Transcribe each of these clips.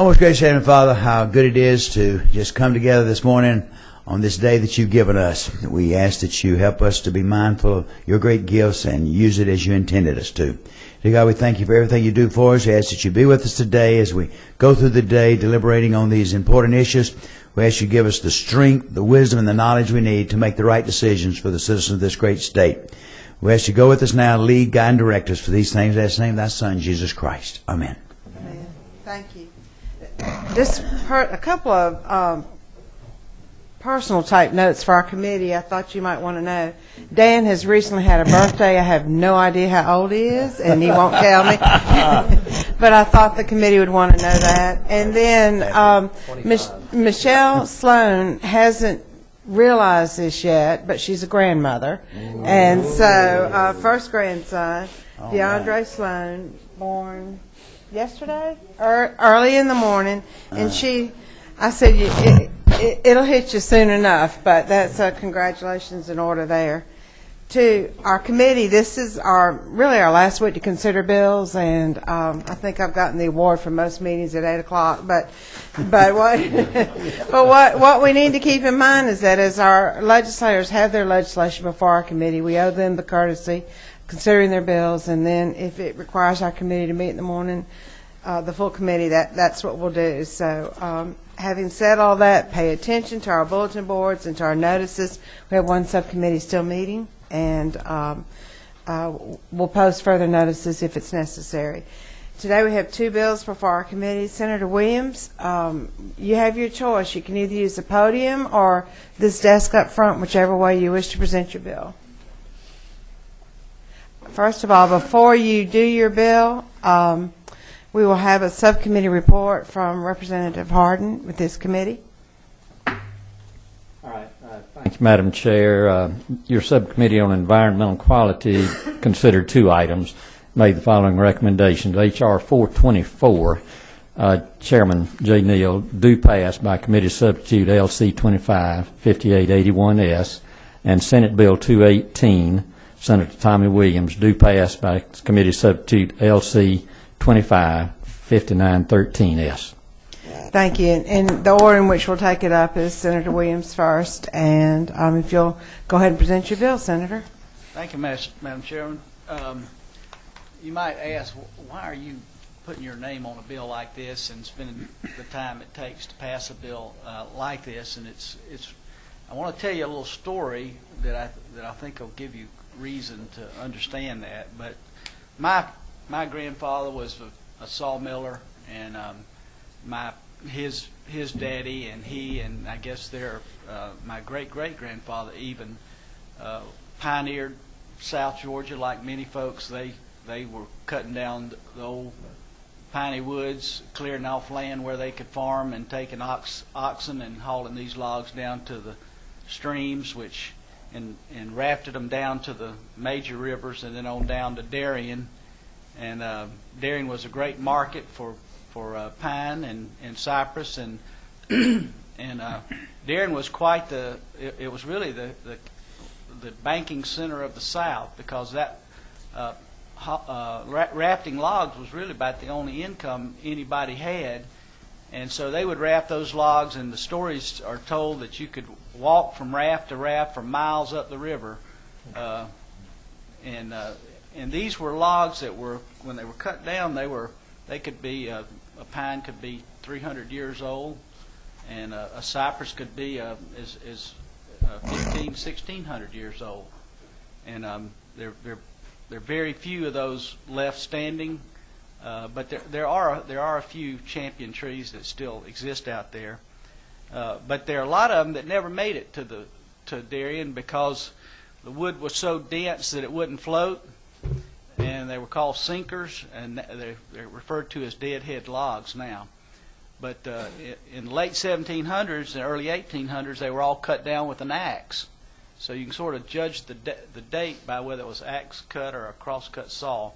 Oh, most gracious Heavenly Father, how good it is to just come together this morning on this day that you've given us. We ask that you help us to be mindful of your great gifts and use it as you intended us to. Dear God, we thank you for everything you do for us. We ask that you be with us today as we go through the day deliberating on these important issues. We ask you to give us the strength, the wisdom, and the knowledge we need to make the right decisions for the citizens of this great state. We ask you to go with us now, lead, guide, and direct us for these things. In the name of thy Son, Jesus Christ. Amen. Amen. Thank you. Just a couple of personal type notes for our committee I thought you might want to know. Dan has recently had a birthday. I have no idea how old he is, and he won't tell me. But I thought the committee would want to know that. And then Michelle Sloan hasn't realized this yet, but she's a grandmother. Ooh. And so first grandson, DeAndre Sloan, born yesterday, early in the morning, and I said, it'll hit you soon enough, but that's congratulations in order there. To our committee, this is really our last week to consider bills, and I think I've gotten the award for most meetings at 8 o'clock, but what we need to keep in mind is that as our legislators have their legislation before our committee, we owe them the courtesy considering their bills, and then if it requires our committee to meet in the morning, the full committee, that's what we'll do. So having said all that, pay attention to our bulletin boards and to our notices. We have one subcommittee still meeting, and we'll post further notices if it's necessary. Today we have two bills before our committee. Senator Williams, you have your choice. You can either use the podium or this desk up front, whichever way you wish to present your bill. First of all, before you do your bill, we will have a subcommittee report from Representative Harden with this committee. All right. Thank you, Madam Chair. Your subcommittee on environmental quality considered two items, made the following recommendations. H.R. 424, Chairman J. Neal, do pass by Committee Substitute LC 25-5881S, and Senate Bill 218, Senator Tommy Williams, do pass by Committee Substitute LC 25-5913S. Thank you. And the order in which we'll take it up is Senator Williams first. And if you'll go ahead and present your bill, Senator. Thank you, Madam Chairman. You might ask, why are you putting your name on a bill like this and spending the time it takes to pass a bill like this? And I want to tell you a little story that I think will give you reason to understand that. But my grandfather was a sawmiller, and his daddy and he, and I guess my great-great-grandfather even pioneered South Georgia like many folks. They were cutting down the old piney woods, clearing off land where they could farm, and taking oxen and hauling these logs down to the streams, and rafted them down to the major rivers, and then on down to Darien. And Darien was a great market for pine and cypress, and Darien was quite it was really the banking center of the South, because that rafting logs was really about the only income anybody had. And so they would raft those logs, and the stories are told that you could walk from raft to raft for miles up the river. And these were logs that were, when they were cut down, they could be, a pine could be 300 years old, and a cypress could be as 1,600 years old. And there are very few of those left standing, but there are a few champion trees that still exist out there. But there are a lot of them that never made it to Darien, because the wood was so dense that it wouldn't float, and they were called sinkers, and they're referred to as deadhead logs now. But in the late 1700s and early 1800s, they were all cut down with an axe. So you can sort of judge the date by whether it was axe cut or a cross-cut saw.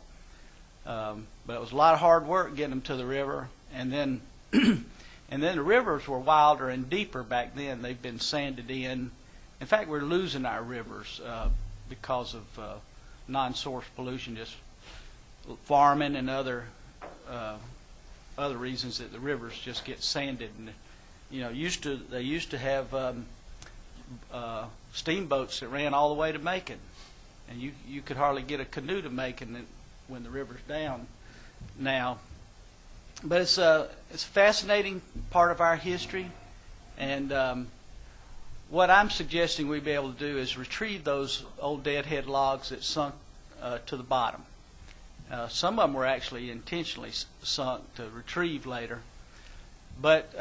But it was a lot of hard work getting them to the river, and then the rivers were wilder and deeper back then. They've been sanded in. In fact, we're losing our rivers because of non-source pollution, just farming and other other reasons that the rivers just get sanded. And they used to have steamboats that ran all the way to Macon, and you could hardly get a canoe to Macon when the river's down now. But it's a fascinating part of our history, and what I'm suggesting we be able to do is retrieve those old deadhead logs that sunk to the bottom. Some of them were actually intentionally sunk to retrieve later. But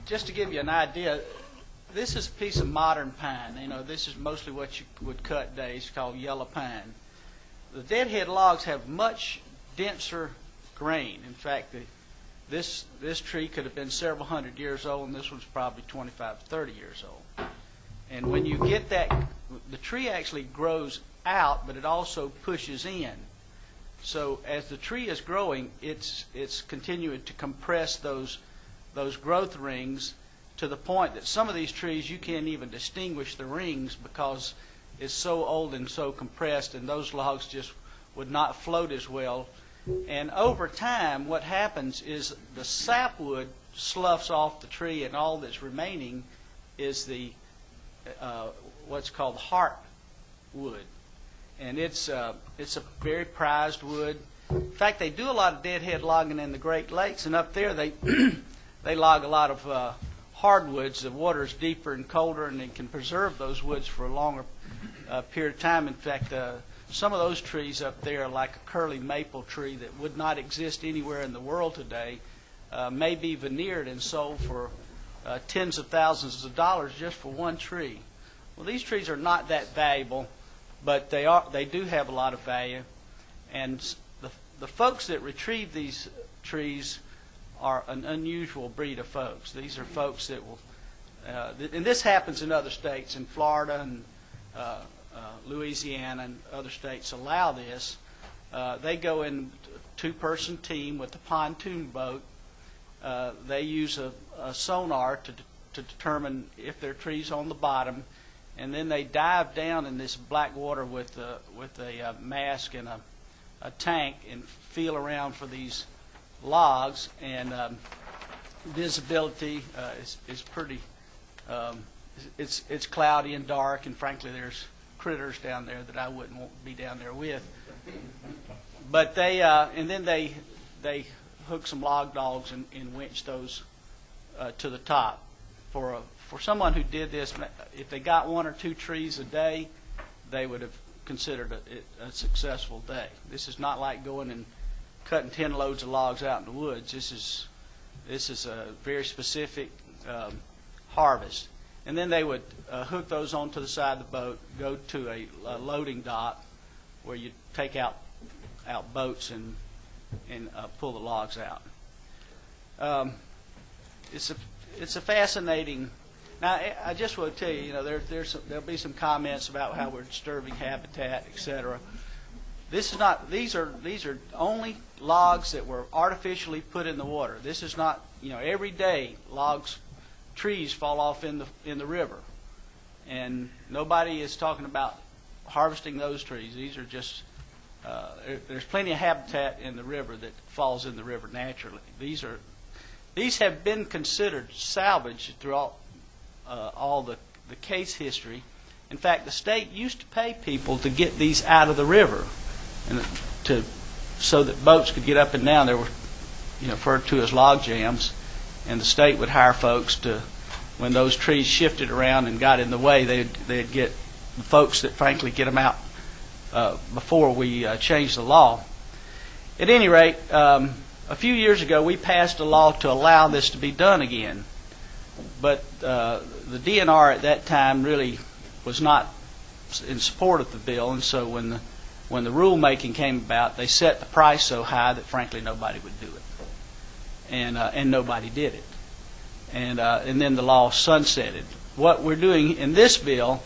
just to give you an idea, this is a piece of modern pine. This is mostly what you would cut today. It's called yellow pine. The deadhead logs have much denser grain. In fact, this tree could have been several hundred years old, and this one's probably 25 to 30 years old. And when you get that, the tree actually grows out, but it also pushes in. So as the tree is growing, it's continuing to compress those growth rings to the point that some of these trees you can't even distinguish the rings because it's so old and so compressed, and those logs just would not float as well. And over time, what happens is the sapwood sloughs off the tree, and all that's remaining is the what's called heartwood, and it's a very prized wood. In fact, they do a lot of deadhead logging in the Great Lakes, and up there they they log a lot of hardwoods. The water is deeper and colder, and they can preserve those woods for a longer period of time. In fact, some of those trees up there, like a curly maple tree that would not exist anywhere in the world today, may be veneered and sold for tens of thousands of dollars just for one tree. Well, these trees are not that valuable, but they do have a lot of value. And the folks that retrieve these trees are an unusual breed of folks. These are folks that will, and this happens in other states, in Florida and Louisiana and other states allow this. They go in a two-person team with a pontoon boat. They use a sonar to determine if there are trees on the bottom, and then they dive down in this black water with a mask and a tank and feel around for these logs. And visibility is pretty. It's cloudy and dark, and frankly, there's critters down there that I wouldn't want to be down there with. But and then they hook some log dogs and winch those to the top. For someone who did this, if they got one or two trees a day, they would have considered it a successful day. This is not like going and cutting 10 loads of logs out in the woods. This is a very specific harvest. And then they would hook those onto the side of the boat, go to a loading dock where you take out boats and pull the logs out. It's a fascinating. Now, I just want to tell you, there'll be some comments about how we're disturbing habitat, etc. This is not. These are only logs that were artificially put in the water. This is not. Every day trees fall off in the river, and nobody is talking about harvesting those trees. These are just. There's plenty of habitat in the river that falls in the river naturally. These have been considered salvage throughout all the case history. In fact, the state used to pay people to get these out of the river, and so that boats could get up and down. There were, referred to as log jams, and the state would hire folks to, when those trees shifted around and got in the way, they'd get the folks that frankly get them out before we changed the law. At any rate, a few years ago we passed a law to allow this to be done again, but the DNR at that time really was not in support of the bill, and so when the rulemaking came about, they set the price so high that frankly nobody would do it, and nobody did it, and then the law sunsetted. What we're doing in this bill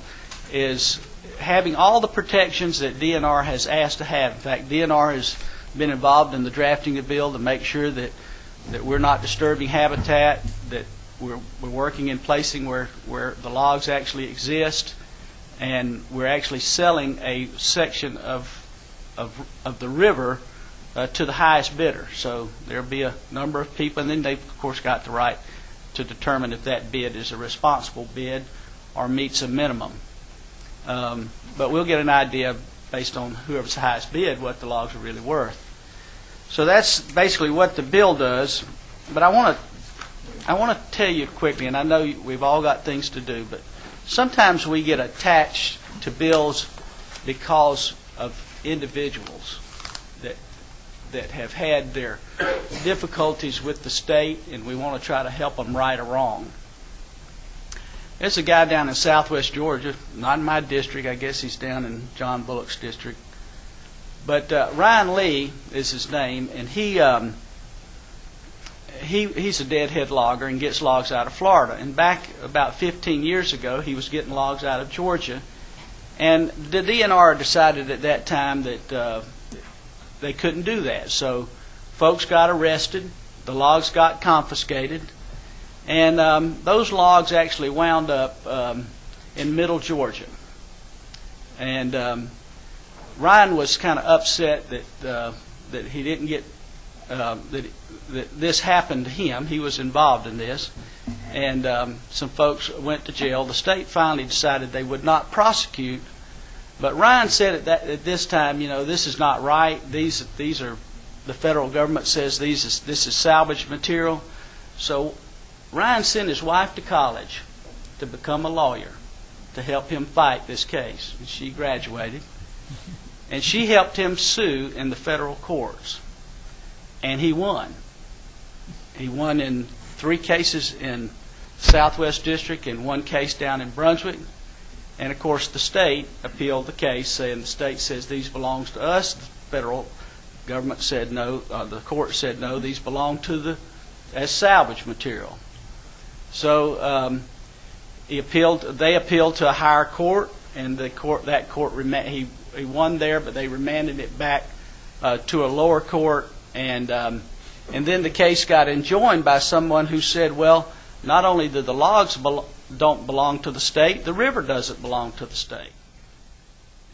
is having all the protections that DNR has asked to have. In fact, DNR has been involved in the drafting of the bill to make sure that we're not disturbing habitat, that we're working in placing where the logs actually exist, and we're actually selling a section of the river to the highest bidder. So there'll be a number of people, and then they've, of course, got the right to determine if that bid is a responsible bid or meets a minimum. But we'll get an idea based on whoever's the highest bid what the logs are really worth. So that's basically what the bill does. But I want to tell you quickly, and I know we've all got things to do, but sometimes we get attached to bills because of individuals that have had their difficulties with the state, and we want to try to help them right or wrong. There's a guy down in southwest Georgia, not in my district, I guess he's down in John Bullock's district, but Ryan Lee is his name, and he's a deadhead logger and gets logs out of Florida. And back about 15 years ago, he was getting logs out of Georgia, and the DNR decided at that time that they couldn't do that. So folks got arrested, the logs got confiscated, and those logs actually wound up in middle Georgia. And Ryan was kind of upset that he didn't get that this happened to him. He was involved in this, and some folks went to jail. The state finally decided they would not prosecute. But Ryan said at this time, this is not right. These are, the federal government says this is salvage material. So Ryan sent his wife to college to become a lawyer to help him fight this case. And she graduated, and she helped him sue in the federal courts, and he won. He won in 3 cases in Southwest District and 1 case down in Brunswick. And, of course, the state appealed the case, saying the state says these belongs to us. The federal government said no. The court said no, these belong to as salvage material. So they appealed to a higher court, and he won there, but they remanded it back to a lower court. And then the case got enjoined by someone who said, well, not only do the logs don't belong to the state, the river doesn't belong to the state.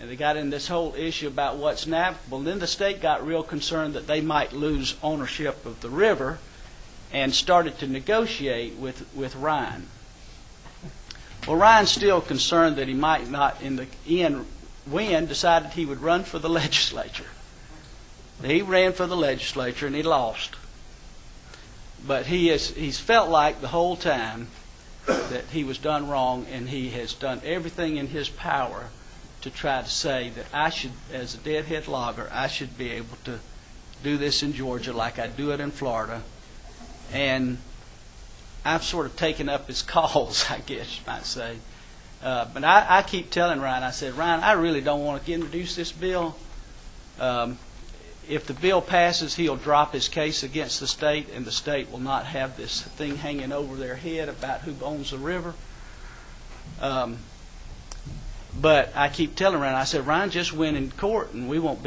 And they got in this whole issue about what's navigable. And then the state got real concerned that they might lose ownership of the river and started to negotiate with Ryan. Well, Ryan's still concerned that he might not, in the end, win, decided he would run for the legislature. He ran for the legislature and he lost. But he's felt like the whole time that he was done wrong, and he has done everything in his power to try to say that I should, as a deadhead logger, I should be able to do this in Georgia like I do it in Florida. And I've sort of taken up his cause, I guess you might say. But I keep telling Ryan, I said, Ryan, I really don't want to introduce this bill. If the bill passes, he'll drop his case against the state, and the state will not have this thing hanging over their head about who owns the river. But I keep telling Ryan, I said, Ryan, just win in court, and we won't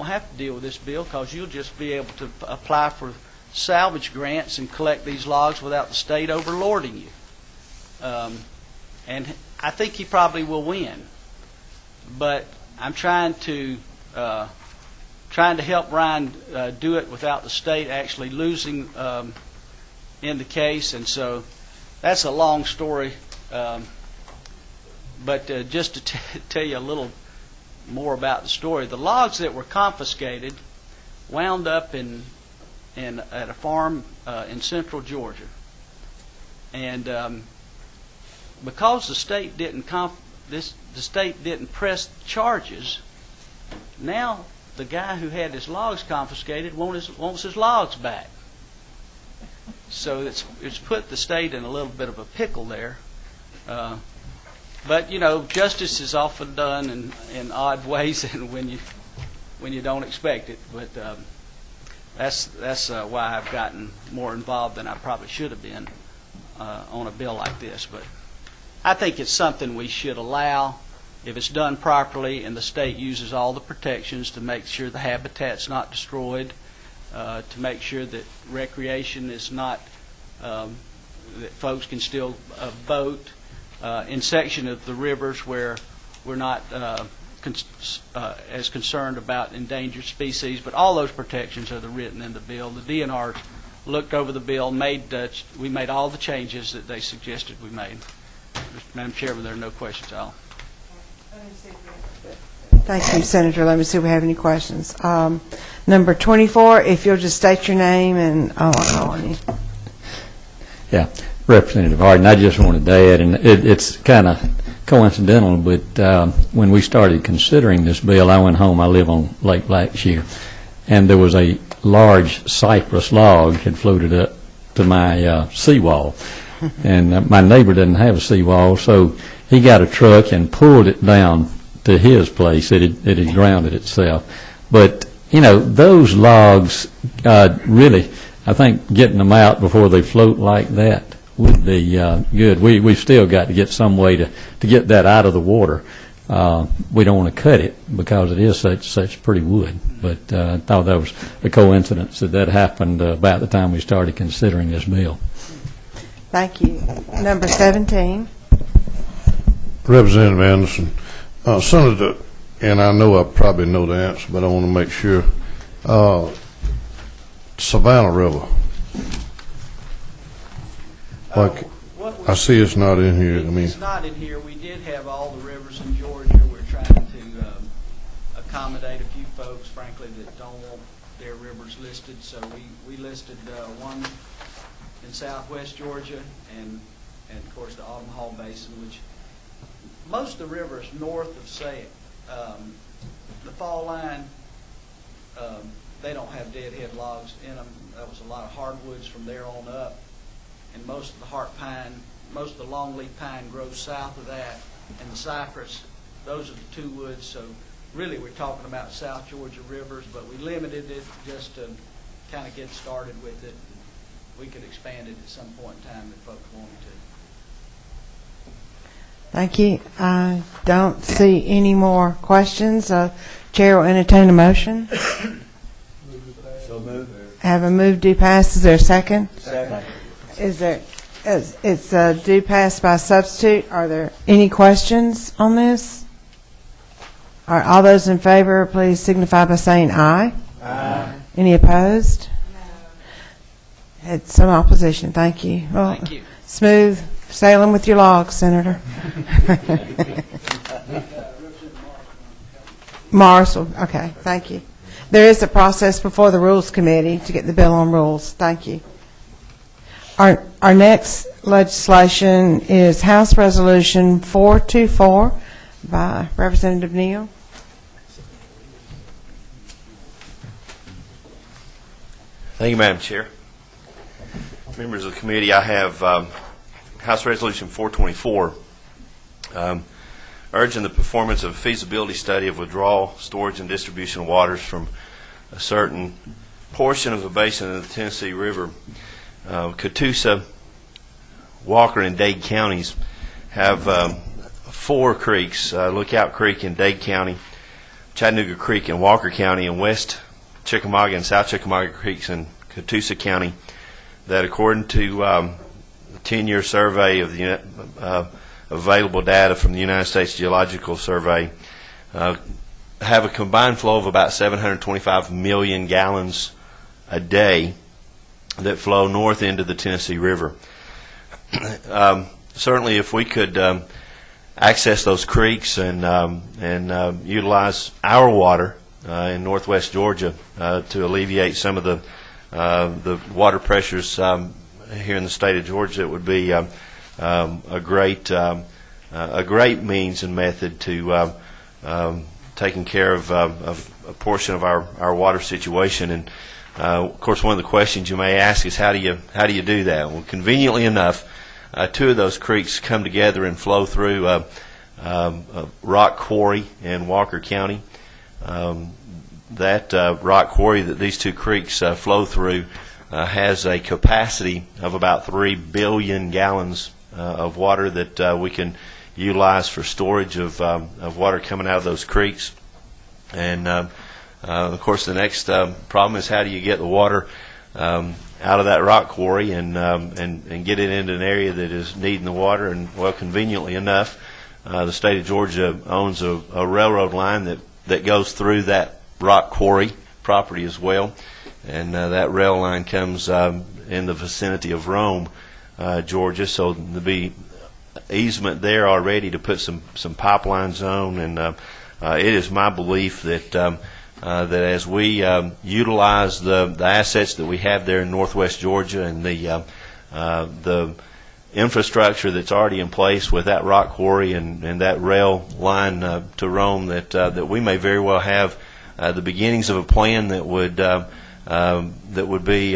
have to deal with this bill, because you'll just be able to apply for salvage grants and collect these logs without the state overlording you. And I think he probably will win. But I'm trying to help Ryan do it without the state actually losing in the case. And so that's a long story. But just to tell you a little more about the story, the logs that were confiscated wound up at a farm in central Georgia. And because the state didn't press charges, now the guy who had his logs confiscated wants his logs back. So it's put the state in a little bit of a pickle there. But justice is often done in odd ways and when you don't expect it. But that's why I've gotten more involved than I probably should have been on a bill like this. But I think it's something we should allow if it's done properly, and the state uses all the protections to make sure the habitat's not destroyed, to make sure that recreation is not, that folks can still boat in section of the rivers where we're not as concerned about endangered species, but all those protections are written in the bill. The DNR looked over the bill, we made all the changes that they suggested we made. Madam Chairman, there are no questions at all. Thank you, Senator. Let me see if we have any questions. Number 24, if you'll just state your name and I'll call on you. Yeah, Representative Harden, I just wanted to add, and it's kind of coincidental, but when we started considering this bill, I went home. I live on Lake Blackshear, and there was a large cypress log had floated up to my seawall. And my neighbor didn't have a seawall, so he got a truck and pulled it down to his place. It had grounded itself. But, you know, those logs really, I think getting them out before they float like that would be good. We've still got to get some way to get that out of the water. We don't want to cut it because it is such pretty wood. But I thought that was a coincidence that happened about the time we started considering this bill. Thank you. Number 17. Representative Anderson, Senator, and I know I probably know the answer, but I want to make sure. Savannah River. Like, I see it's not in here. It's not in here. We did have all the rivers in Georgia. We're trying to accommodate a few folks, frankly, that don't want their rivers listed. So we listed one in southwest Georgia and of course the Autumn Hall Basin, which most of the rivers north of, say, the Fall Line, they don't have deadhead logs in them. That was a lot of hardwoods from there on up, and most of the heart pine, most of the longleaf pine grows south of that, and the cypress, those are the two woods. So really we're talking about South Georgia rivers, but we limited it just to kind of get started with it. We could expand it at some point in time if folks wanted to. Thank you. I don't see any more questions. Chair will entertain a motion. So moved. Have a move due pass. Is there a second? Second. It's due pass by substitute. Are there any questions on this? All right, all those in favor, please signify by saying aye. Aye. Any opposed? No. Had some opposition. Thank you. Well, Thank you. Smooth sailing with your logs, Senator. Marshall. Okay, thank you. There is a process before the Rules Committee to get the bill on rules. Thank you. Our next legislation is House Resolution 424 by Representative Neal. Thank you, Madam Chair. Members of the committee, I have House Resolution 424 urging the performance of a feasibility study of withdrawal, storage, and distribution of waters from a certain portion of the basin of the Tennessee River. Catoosa, Walker, and Dade counties have 4 creeks, Lookout Creek in Dade County, Chattanooga Creek in Walker County, and West Chickamauga and South Chickamauga Creeks in Catoosa County, that according to the 10-year survey of the available data from the United States Geological Survey, have a combined flow of about 725 million gallons a day that flow north into the Tennessee River. Certainly, if we could access those creeks and utilize our water in northwest Georgia to alleviate some of the water pressures here in the state of Georgia, it would be a great means and method to taking care of a portion of our water situation. And of course, one of the questions you may ask is how do you do that? Well, conveniently enough, 2 of those creeks come together and flow through a rock quarry in Walker County. That rock quarry that these 2 creeks flow through has a capacity of about 3 billion gallons of water that we can utilize for storage of water coming out of those creeks. And of course, the next problem is how do you get the water out of that rock quarry and get it into an area that is needing the water. And well, conveniently enough, the state of Georgia owns a railroad line that goes through that rock quarry property as well, and that rail line comes in the vicinity of Rome, Georgia. So there'll be easement there already to put some pipelines on, and it is my belief that that as we utilize the assets that we have there in northwest Georgia and the infrastructure that's already in place with that rock quarry and that rail line to Rome, that we may very well have the beginnings of a plan that would be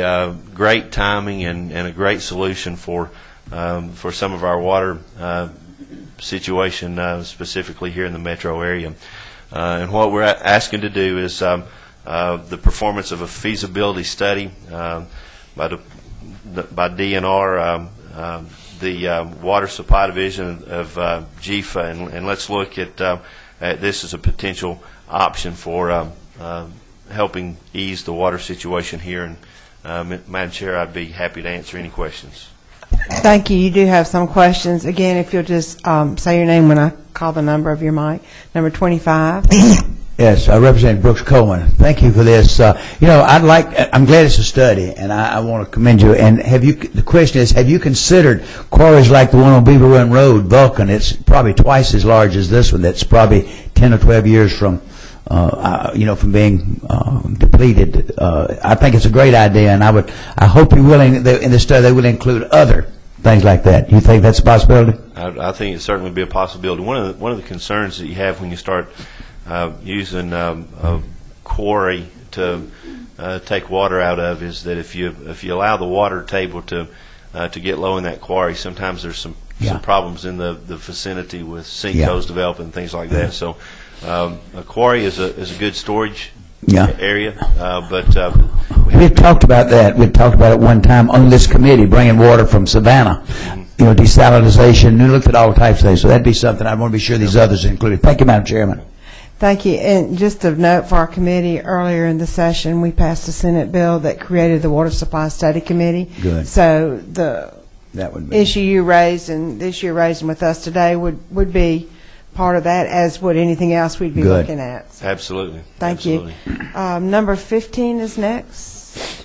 great timing and a great solution for some of our water situation, specifically here in the metro area. And what we're asking to do is the performance of a feasibility study by DNR, the Water Supply Division of GFA, and let's look at this as a potential option for helping ease the water situation here. And Madam Chair, I'd be happy to answer any questions. Thank you. You do have some questions. Again, if you'll just say your name when I call the number of your mic. Number 25. Yes, Representative Brooks Coleman. Thank you for this. I'm glad it's a study, and I want to commend you. And the question is, have you considered quarries like the one on Beaver Run Road, Vulcan? It's probably twice as large as this one. That's probably 10 or 12 years from being depleted. I think it's a great idea, and I hope you're willing, in the study, they will include other things like that. You think that's a possibility? I think it certainly be a possibility. One of the concerns that you have when you start using a quarry to take water out of is that if you allow the water table to get low in that quarry, sometimes there's some problems in the vicinity with sinkholes developing and things like that. So a quarry is a good storage area, but we talked about that. We talked about it one time on this committee, bringing water from Savannah. Desalinization. We looked at all types of things. So that'd be something I want to be sure these others are included. Thank you, Madam Chairman. Thank you. And just a note for our committee, earlier in the session, we passed a Senate bill that created the Water Supply Study Committee. Good. So that would be issue you raised and the issue you're raising with us today would be part of that, as would anything else we'd be looking at. So absolutely. Thank you. Number 15 is next.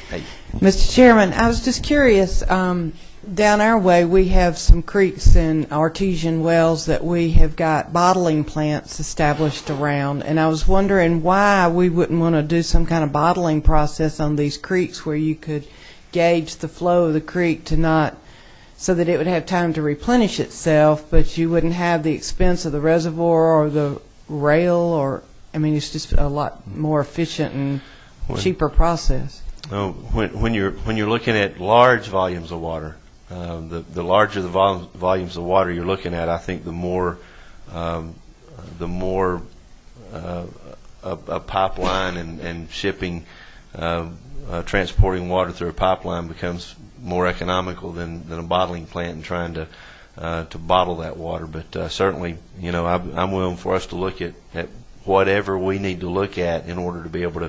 Hey. Mr. Chairman, I was just curious. Down our way, we have some creeks and artesian wells that we have got bottling plants established around, and I was wondering why we wouldn't want to do some kind of bottling process on these creeks where you could gauge the flow of the creek so that it would have time to replenish itself, but you wouldn't have the expense of the reservoir or the rail, it's just a lot more efficient and cheaper process. When you're looking at large volumes of water, the larger the volumes of water you're looking at, I think the more a pipeline and shipping, transporting water through a pipeline becomes more economical than a bottling plant and trying to bottle that water. But certainly, I'm willing for us to look at whatever we need to look at in order to be able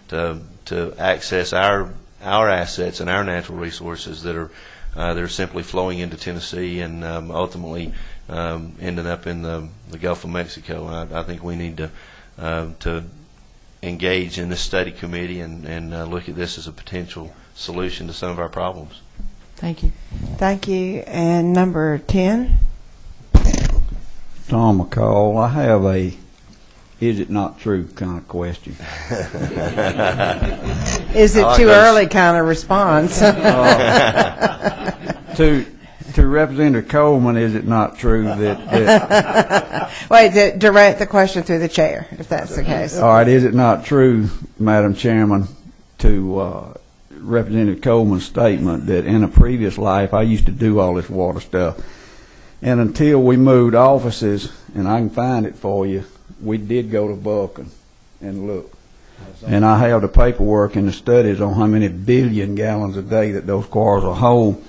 to access our assets and our natural resources that are simply flowing into Tennessee and ultimately ending up in the Gulf of Mexico. I think we need to engage in this study committee and look at this as a potential solution to some of our problems. Thank you. Thank you. And number 10. Tom McCall, I have a is it not true kind of question. Is it too early kind of response? To Representative Coleman, is it not true that Wait, direct the question through the chair, if that's the case. All right, is it not true, Madam Chairman, to Representative Coleman's statement that in a previous life I used to do all this water stuff, and until we moved offices, and I can find it for you, we did go to Vulcan and look. And I have the paperwork and the studies on how many billion gallons a day that those quarries will hold.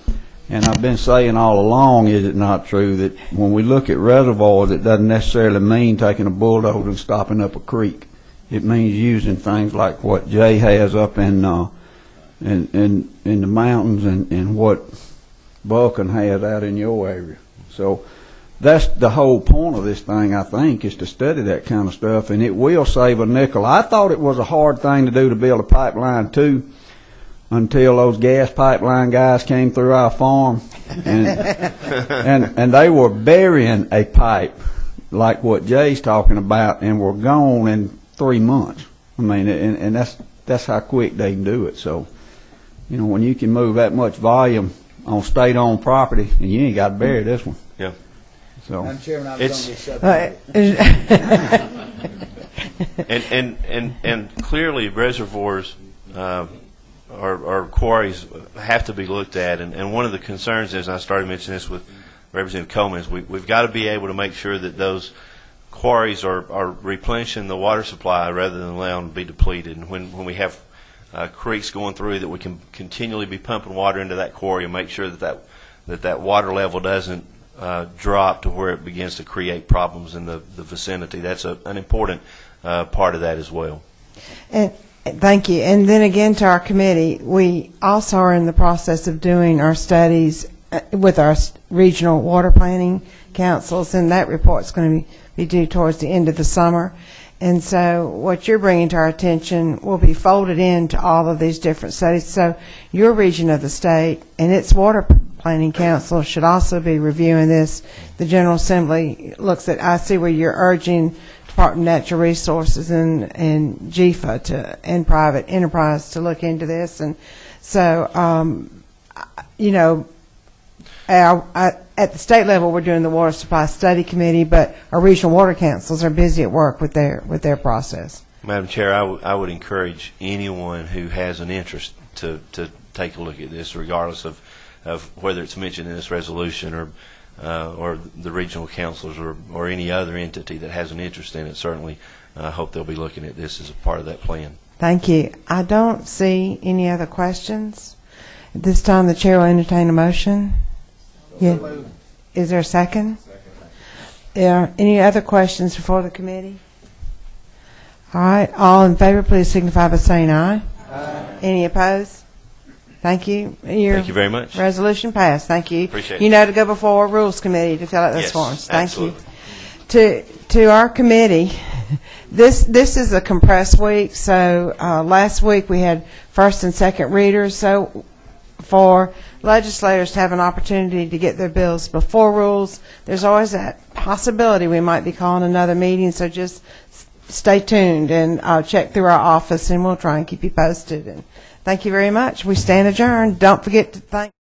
And I've been saying all along, is it not true that when we look at reservoirs, it doesn't necessarily mean taking a bulldozer and stopping up a creek. It means using things like what Jay has up in the mountains and what Vulcan has out in your area. So that's the whole point of this thing, I think, is to study that kind of stuff, and it will save a nickel. I thought it was a hard thing to do to build a pipeline, too, until those gas pipeline guys came through our farm, and they were burying a pipe like what Jay's talking about, and were gone in 3 months. I mean, and that's how quick they can do it. So, you know, when you can move that much volume on state-owned property, and you ain't got to bury this one. Yeah. So Madam Chairman, I was It's- on this subject. And clearly reservoirs or quarries have to be looked at. And one of the concerns is, I started mentioning this with Representative Coleman, is we've got to be able to make sure that those quarries are replenishing the water supply rather than allowing them to be depleted. And when we have creeks going through, that we can continually be pumping water into that quarry and make sure that water level doesn't drop to where it begins to create problems in the vicinity. That's an important part of that as well. And thank you. And then again, to our committee, we also are in the process of doing our studies with our regional water planning councils, and that report's going to be due towards the end of the summer. And so what you're bringing to our attention will be folded into all of these different studies. So your region of the state and its water planning council should also be reviewing this. The General Assembly looks at, I see where you're urging Department of Natural Resources and GFA and private enterprise to look into this. And so, you know, at the state level, we're doing the Water Supply Study Committee, but our regional water councils are busy at work with their process. Madam Chair, I would encourage anyone who has an interest to take a look at this, regardless of whether it's mentioned in this resolution or the regional councils or any other entity that has an interest in it. Certainly, I hope they'll be looking at this as a part of that plan. Thank you. I don't see any other questions. At this time, the chair will entertain a motion. Yeah. Is there a second? Any other questions before the committee? All right. All in favor, please signify by saying aye. Aye. Any opposed? Thank you. Thank you very much. Resolution passed. Thank you. Appreciate it. You know to go before Rules Committee to fill out those Yes, forms. Thank absolutely. you. To our committee, this is a compressed week. So last week we had first and second readers. So for legislators to have an opportunity to get their bills before rules, there's always that possibility we might be calling another meeting. So just stay tuned and check through our office, and we'll try and keep you posted. And thank you very much. We stand adjourned. Don't forget to thank.